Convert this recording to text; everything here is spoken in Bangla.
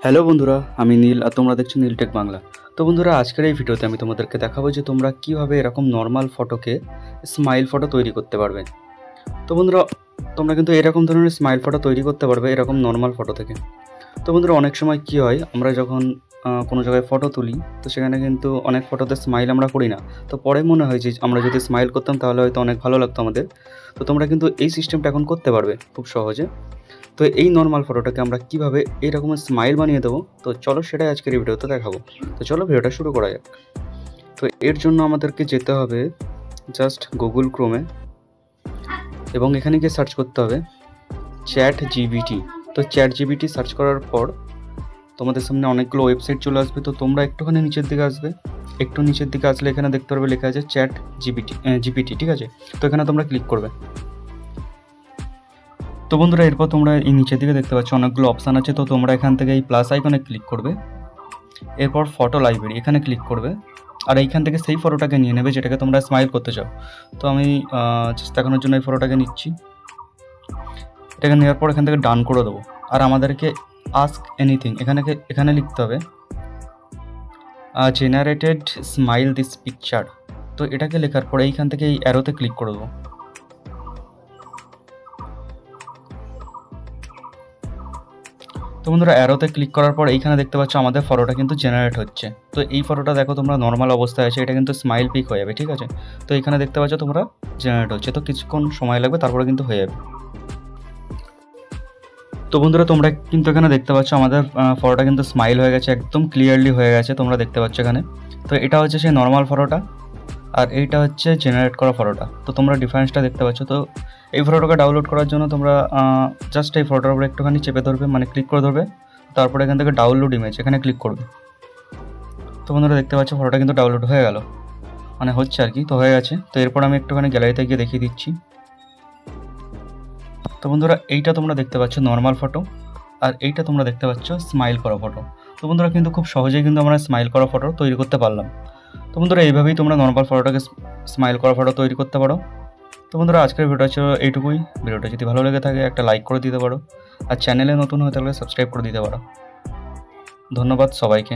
হ্যালো বন্ধুরা, আমি নীল আর তোমরা দেখছো নীল টেক বাংলা। তো বন্ধুরা, আজকের এই ভিডিওতে আমি তোমাদেরকে দেখাবো যে তোমরা কিভাবে এরকম নর্মাল ফটোকে স্মাইল ফটো তৈরি করতে পারবে। তো বন্ধুরা, তোমরা কিন্তু এরকম ধরনের স্মাইল ফটো তৈরি করতে পারবে এরকম নর্মাল ফটো থেকে। তো বন্ধুরা, অনেক সময় কি হয়, আমরা যখন কোনো জায়গায় ফটো তুলি, তো সেখানে কিন্তু অনেক ফটোতে স্মাইল আমরা করি না। তো পরে মনে হয় যে আমরা যদি স্মাইল করতাম তাহলে হয়তো অনেক ভালো লাগতো আমাদের। তো তোমরা কিন্তু এই সিস্টেমটা এখন করতে পারবে খুব সহজে। তো এই নর্মাল ফটোটাকে আমরা কিভাবে এইরকমের স্মাইল বানিয়ে দেবো, তো চলো সেটাই আজকের এই ভিডিওতে দেখাবো। তো চলো ভিডিওটা শুরু করা যাক। তো এর জন্য আমাদেরকে যেতে হবে জাস্ট গুগল ক্রোমে, এবং এখানে গিয়ে সার্চ করতে হবে চ্যাট জিপিটি। তো চ্যাট জিপিটি সার্চ করার পর তোমাদের সামনে অনেকগুলো ওয়েবসাইট চলে আসবে। তো তোমরা একটুখানি নিচের দিকে আসবে, একটু নিচের দিকে আসলে এখানে দেখতে পারবে লেখা আছে চ্যাট জিপিটি, ঠিক আছে? তো এখানে তোমরা ক্লিক করবে। তো বন্ধুরা, এরপর তোমরা এই নিচের দিকে দেখতে পাচ্ছ অনেকগুলো অপশান আছে। তো তোমরা এখান থেকে এই প্লাস আইকনে ক্লিক করবে, এরপর ফটো লাইব্রেরি এখানে ক্লিক করবে, আর এইখান থেকে সেই ফটোটাকে নিয়ে নেবে যেটাকে তোমরা স্মাইল করতে চাও। তো আমি জাস্ট দেখানোর জন্য এই ফটোটাকে নিচ্ছি। এটাকে নেওয়ার পর এখান থেকে ডান করে দেবো। আর আমাদেরকে আস্ক এনিথিং এখানে লিখতে হবে জেনারেটেড স্মাইল দিস পিকচার। তো এটাকে লেখার পরে এইখান থেকে এই অ্যারোতে ক্লিক করে দেবো। তো বন্ধুরা, অ্যারোতে ক্লিক করার পর এইখানে দেখতে পাচ্ছ আমাদের ফটোটা কিন্তু জেনারেট হচ্ছে। তো এই ফটোটা দেখো তোমরা নর্মাল অবস্থায় আছে, এটা কিন্তু স্মাইল পিক হয়ে যাবে, ঠিক আছে? তো এইখানে দেখতে পাচ্ছ তোমরা জেনারেট হচ্ছে, তো কিছুক্ষণ সময় লাগবে, তারপরে কিন্তু হয়ে যাবে। তো বন্ধুরা, তোমরা কিন্তু এখানে দেখতে পাচ্ছ আমাদের ফটোটা কিন্তু স্মাইল হয়ে গেছে, একদম ক্লিয়ারলি হয়ে গেছে, তোমরা দেখতে পাচ্ছ এখানে। তো এটা হচ্ছে সেই নর্মাল ফটোটা, আর এইটা হচ্ছে জেনারেট করা ফটোটা। তো তোমরা ডিফারেন্সটা দেখতে পাচ্ছ। তো এই ফটোটাকে ডাউনলোড করার জন্য তোমরা জাস্ট এই ফটোটার উপরে একটুখানি চেপে ধরবে, মানে ক্লিক করে ধরবে, তারপরে এখান থেকে ডাউনলোড ইমেজ এখানে ক্লিক করবে। তো বন্ধুরা, দেখতে পাচ্ছ ফটোটা কিন্তু ডাউনলোড হয়ে গেল, মানে হচ্ছে আর কি। তো হয়ে গেছে। তো এরপর আমি একটুখানি গ্যালারিতে গিয়ে দেখিয়ে দিচ্ছি। তো বন্ধুরা, এইটা তোমরা দেখতে পাচ্ছ নর্মাল ফটো, আর এইটা তোমরা দেখতে পাচ্ছ স্মাইল করা ফটো। তো বন্ধুরা, কিন্তু খুব সহজেই কিন্তু আমরা স্মাইল করা ফটো তৈরি করতে পারলাম। তো বন্ধুরা, এইভাবেই তোমরা নর্মাল ফটোটাকে স্মাইল করা ফটো তৈরি করতে পারো। তো বন্ধুরা, আজকের ভিডিওটা ছিল এইটুকুই। ভিডিওটা যদি ভালো লেগে থাকে একটা লাইক করে দিতে পারো, আর চ্যানেলে নতুন হয়ে থাকলে সাবস্ক্রাইব করে দিতে পারো। ধন্যবাদ সবাইকে।